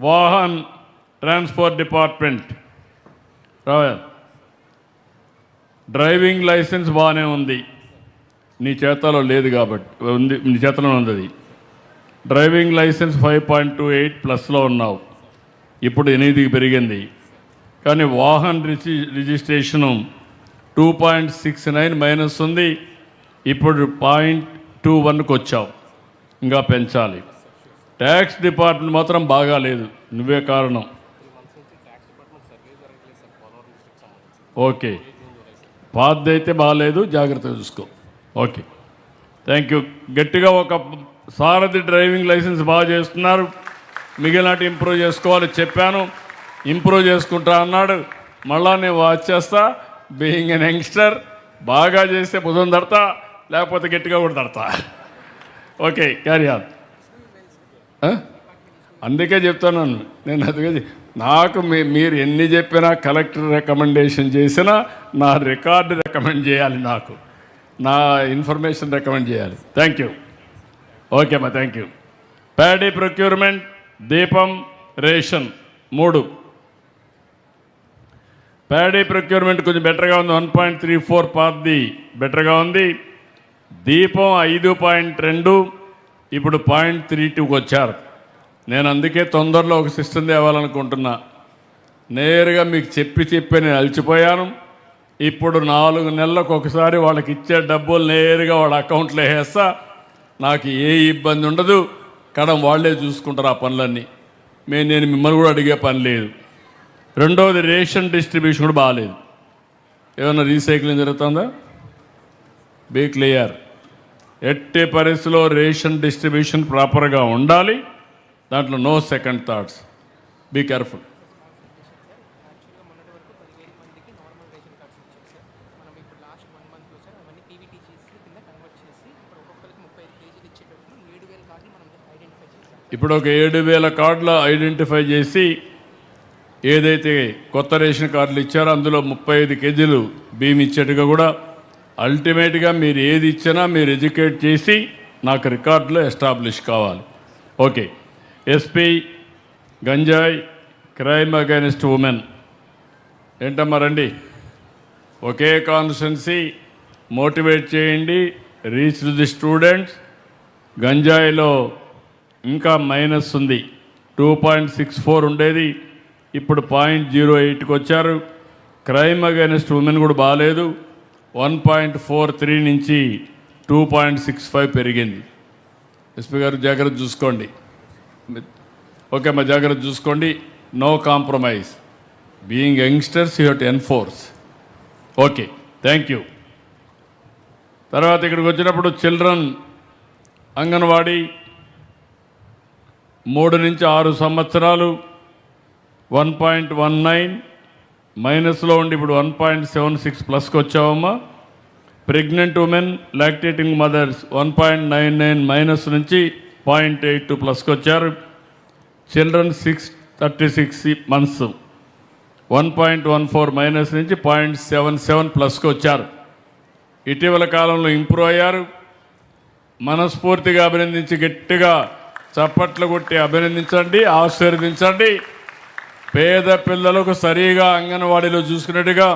Vahan transport department driving licence బాగానే ఉంది, నీ చేతలో లేదు కాబట్టి ఉంది, నీ చేతలో ఉంది అది. డ్రైవింగ్ లైసెన్స్ 5.28 ప్లస్లో ఉన్నావు, ఇప్పుడు 8కి పెరిగింది. కానీ వాహన్ రిజిస్ట్రేషను 2.69 మైనస్ ఉంది, ఇప్పుడు 0.21కి వచ్చావు, ఇంకా పెంచాలి. ట్యాక్స్ డిపార్ట్మెంట్ మాత్రం బాగా లేదు, నువ్వే కారణం. ఓకే, పాతది అయితే బాగాలేదు, జాగ్రత్తగా చూసుకో. Okay, thank you. గట్టిగా ఒక సారథి డ్రైవింగ్ లైసెన్స్ బాగా చేస్తున్నారు, మిగిలినట్టు ఇంప్రూవ్ చేసుకోవాలి చెప్పాను, ఇంప్రూవ్ చేసుకుంటా అన్నాడు. మళ్ళా నేను వాచ్ చేస్తా, బీయింగ్ ఎన్ యంగ్స్టర్, బాగా చేస్తే భుజం తడతా, లేకపోతే గట్టిగా కూడా తడతా. Okay, carry on. అందుకే చెప్తున్నాను నేను, అందుకే నాకు మీరు ఎన్ని చెప్పినా, కలెక్టర్ రికమెండేషన్ చేసినా నా రికార్డు రికమెండ్ చేయాలి, నాకు నా ఇన్ఫర్మేషన్ రికమెండ్ చేయాలి. Thank you. ఓకే అమ్మా, థ్యాంక్ యూ. ప్యాడీ ప్రొక్యూర్మెంట్, దీపం, రేషన్ 3. ప్యాడీ ప్రొక్యూర్మెంట్ కొంచెం బెటర్గా ఉంది, 1.34 పాతది బెటర్గా ఉంది. దీపం 5.2, ఇప్పుడు 0.32కి వచ్చారు. నేను అందుకే తొందరలో ఒక సిస్టమ్ తేవాలనుకుంటున్నా. నేరుగా మీకు చెప్పి నేను అలసిపోయాను. ఇప్పుడు 4 నెలలకు ఒకసారి వాళ్ళకి ఇచ్చే డబ్బులు నేరుగా వాళ్ళ అకౌంట్లో వేస్తా, నాకు ఏ ఇబ్బంది ఉండదు, కడం వాళ్ళే చూసుకుంటారు ఆ పనులన్నీ. నేను మిమ్మల్ని కూడా అడిగే పని లేదు. రెండవది రేషన్ డిస్ట్రిబ్యూషన్ కూడా బాగాలేదు. ఏమన్నా రీసైక్లింగ్ జరుగుతుందా? Be clear. ఎట్టి పరిస్థితిలో రేషన్ డిస్ట్రిబ్యూషన్ ప్రాపర్గా ఉండాలి, దాంట్లో no second thoughts. Be careful. ఇప్పుడు ఒక 7,000 కార్డులు ఐడెంటిఫై చేసి, ఏదైతే కొత్త రేషన్ కార్డులు ఇచ్చారో అందులో 35 కేజీలు బియ్యం ఇచ్చేట్టుగా కూడా అల్టిమేట్గా మీరు ఏది ఇచ్చినా మీరు ఎడ్యుకేట్ చేసి నాకు రికార్డులో ఎస్టాబ్లిష్ కావాలి. ఓకే. ఎస్పీ గంజాయి క్రైమ్ అగైనెస్ట్ ఉమెన్ ఏంటమ్మా రండి, ఒకే కాన్స్టిట్యున్సీ, మోటివేట్ చేయండి, రీచ్ టు ది స్టూడెంట్స్. గంజాయిలో ఇంకా మైనస్ ఉంది, 2.64 ఉండేది, ఇప్పుడు 0.08కి వచ్చారు. క్రైమ్ అగైనెస్ట్ ఉమెన్ కూడా బాగాలేదు, 1.43 నుంచి 2.65 పెరిగింది. ఎస్పీ గారు జాగ్రత్త చూసుకోండి. ఓకే అమ్మా, జాగ్రత్త చూసుకోండి. No compromise. Being youngsters you have to enforce. Okay, thank you. తర్వాత ఇక్కడికి వచ్చినప్పుడు చిల్డ్రన్ అంగన్వాడీ 3 నుంచి 6 సంవత్సరాలు 1.19 మైనస్లో ఉండి ఇప్పుడు 1.76 ప్లస్కి వచ్చావమ్మా. Pregnant women, lactating mothers 1.99 minus నుంచి 0.82 ప్లస్కి వచ్చారు. చిల్డ్రన్ 6-36 మంత్స్ 1.14 మైనస్ నుంచి 0.77 ప్లస్కి వచ్చారు. ఇటీవల కాలంలో ఇంప్రూవ్ అయ్యారు. మనస్ఫూర్తిగా అభినందించి గట్టిగా చప్పట్లు కొట్టి అభినందించండి, ఆశీర్వదించండి. పేద పిల్లలకు సరిగా అంగన్వాడీలో చూసుకున్నట్టుగా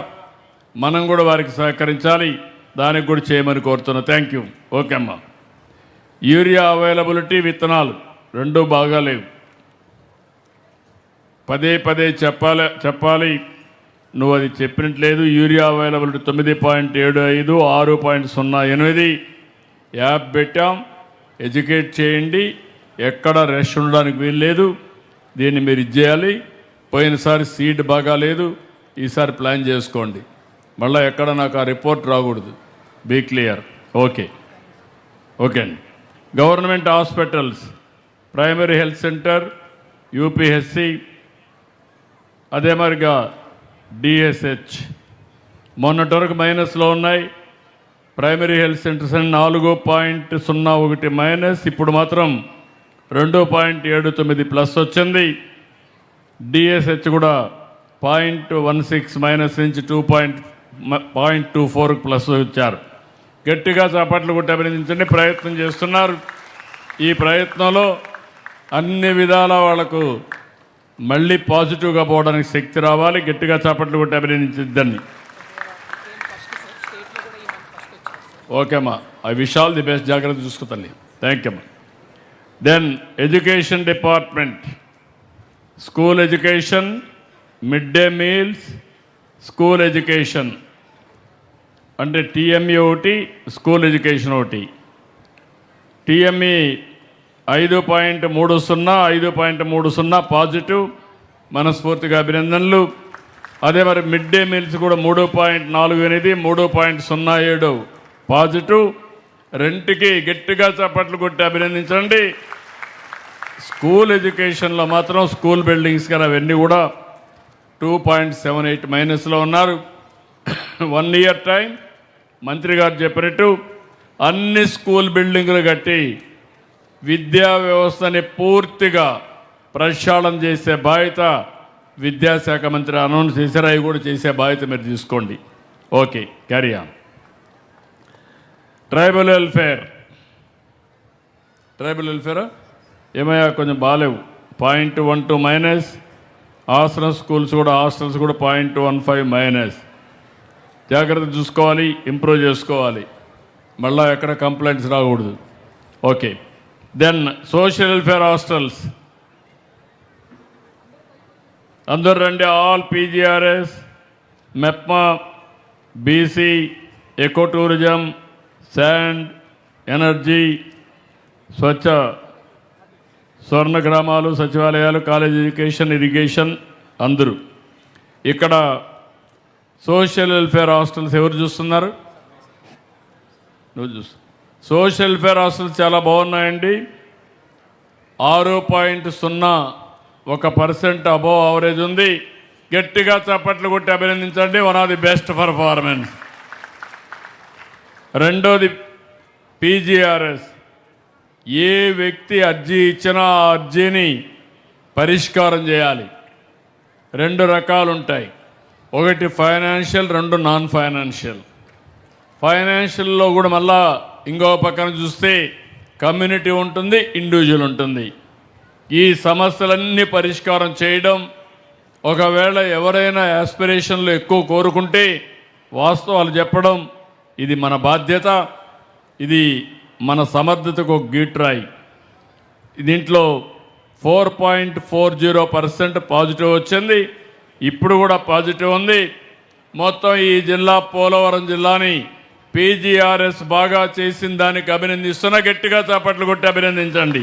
మనం కూడా వారికి సహకరించాలి, దానికి కూడా చేయమని కోరుతున్నా. Thank you. ఓకే అమ్మా. యూరియా అవైలబిలిటీ, విత్తనాలు 2 బాగాలేవు. పదే చెప్పాలి, నువ్వు అది చెప్పినట్లేదు. యూరియా అవైలబిలిటీ 9.75, 6.08 యాప్ పెట్టాం. ఎడ్యుకేట్ చేయండి, ఎక్కడ రష్ ఉండడానికి వీల్లేదు, దీన్ని మీరు ఇచ్చేయాలి. పోయినసారి సీడ్ బాగాలేదు, ఈసారి ప్లాన్ చేసుకోండి. మళ్ళీ ఎక్కడ నాకు ఆ రిపోర్ట్ రాకూడదు. Be clear. ఓకే అండి. Government hospitals, primary health centre, UPHC, అదే మరిగా డిఎస్హెచ్ మొన్నటి వరకు మైనస్లో ఉన్నాయి. ప్రైమరీ హెల్త్ సెంటర్స్ 4.01 మైనస్, ఇప్పుడు మాత్రం 2.79 ప్లస్ వచ్చింది. డిఎస్హెచ్ కూడా 0.16 మైనస్ నుంచి 0.24 ప్లస్ వచ్చారు. గట్టిగా చప్పట్లు కొట్టి అభినందించండి. ప్రయత్నం చేస్తున్నారు. ఈ ప్రయత్నంలో అన్ని విధాల వాళ్లకు మళ్ళీ పాజిటివ్గా పోవడానికి శక్తి రావాలి. గట్టిగా చప్పట్లు కొట్టి అభినందించిద్దని. ఓకే అమ్మా, I wish all the best. జాగ్రత్త చూసుకో తల్లి. థ్యాంక్ యూ అమ్మా. Then education department, school education, mid day meals, school education అంటే టీఎంఈ ఒకటి, స్కూల్ ఎడ్యుకేషన్ ఒకటి. టీఎంఈ 5.30, 5.30 పాజిటివ్, మనస్ఫూర్తిగా అభినందనలు. అదే మరి మిడ్ డే మీల్స్ కూడా 3.48, 3.07 పాజిటివ్. రెంటికి గట్టిగా చప్పట్లు కొట్టి అభినందించండి. స్కూల్ ఎడ్యుకేషన్లో మాత్రం స్కూల్ బిల్డింగ్స్ కానీ అవన్నీ కూడా 2.78 మైనస్లో ఉన్నారు. 1 ఇయర్ టైం మంత్రి గారు చెప్పినట్టు అన్ని స్కూల్ బిల్డింగులు కట్టి విద్యా వ్యవస్థని పూర్తిగా ప్రక్షాళన చేసే బాధ్యత విద్యాశాఖ మంత్రి అనౌన్స్ చేశారు. అవి కూడా చేసే బాధ్యత మీరు తీసుకోండి. Okay, carry on. Tribal welfare ఏమయ్యా కొంచెం బాగాలేవు. 0.12 మైనస్. హాస్టల్స్ కూడా 0.15 మైనస్. జాగ్రత్త చూసుకోవాలి, ఇంప్రూవ్ చేసుకోవాలి, మళ్ళీ ఎక్కడ కంప్లైంట్స్ రాకూడదు. Okay, then social welfare hostels అందరూ రండి. All PGRS, MEPMA, BC, eco tourism, sand, energy, స్వర్ణ గ్రామాలు, సచివాలయాలు, కాలేజ్ ఎడ్యుకేషన్, ఇరిగేషన్ అందరూ ఇక్కడ. సోషల్ వెల్ఫేర్ హాస్టల్స్ ఎవరు చూస్తున్నారు? నువ్వు చూస్తు. సోషల్ వెల్ఫేర్ హాస్టల్స్ చాలా బాగున్నాయండి. 6.01% అబోవ్ అవరేజ్ ఉంది. గట్టిగా చప్పట్లు కొట్టి అభినందించండి. One of the best performance. రెండోది పీజీఆర్ఎస్. ఏ వ్యక్తి అర్జీ ఇచ్చినా ఆ అర్జీని పరిష్కారం చేయాలి. 2 రకాలు ఉంటాయి, ఒకటి ఫైనాన్షియల్, 2 నాన్ ఫైనాన్షియల్. ఫైనాన్షియల్లో కూడా మళ్ళా ఇంకో పక్కన చూస్తే కమ్యూనిటీ ఉంటుంది, ఇండివిజువల్ ఉంటుంది. ఈ సమస్యలన్నీ పరిష్కారం చేయడం, ఒకవేళ ఎవరైనా యాస్పిరేషన్లు ఎక్కువ కోరుకుంటే వాస్తవాలు చెప్పడం, ఇది మన బాధ్యత. ఇది మన సమర్థతకు ఒక గీట్రాయి. దీంట్లో 4.40% పాజిటివ్ వచ్చింది. ఇప్పుడు కూడా పాజిటివ్ ఉంది. మొత్తం ఈ జిల్లా, పోలవరం జిల్లాని పీజీఆర్ఎస్ బాగా చేసిన దానికి అభినందిస్తున్నా. గట్టిగా చప్పట్లు కొట్టి అభినందించండి.